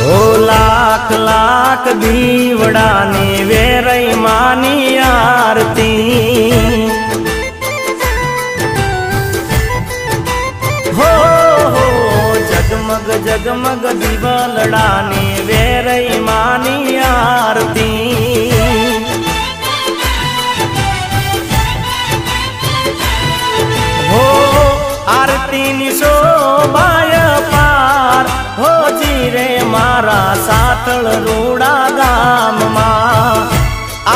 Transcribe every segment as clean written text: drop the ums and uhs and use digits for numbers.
ओ लाख लाख दीवड़ानी वेरई मानी आरती हो जगमग जगमग दीवलड़ानी वेरई मानी आरती हो आरती नी शोभाय पार हो जी रे मारा सातळ रूड़ा गाम मा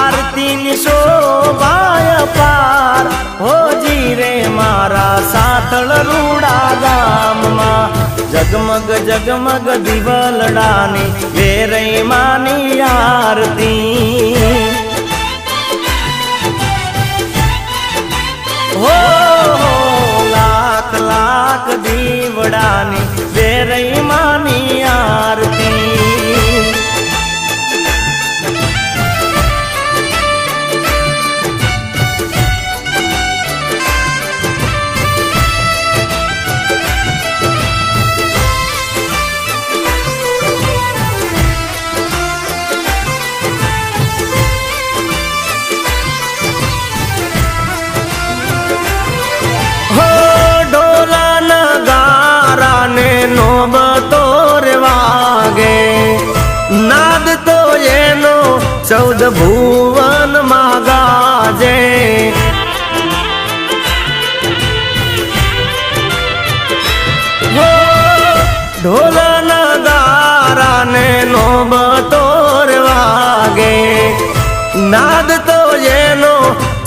आरती नी शोभाय पार हो जी रे मारा सातळ रूड़ा गाम मा जगमग जगमग दीवलड़ानी वेरई मानी आरती हो लाख लाख दीवड़ानी वेरई मानी आरती नाद तो येनो 14 भुवन मागाजे हो ढोल नगारा ने नोब तोर वागे नाद तो येनो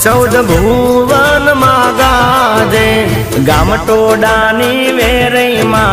14 भुवन मागाजे गाम टोडानी वेरई मा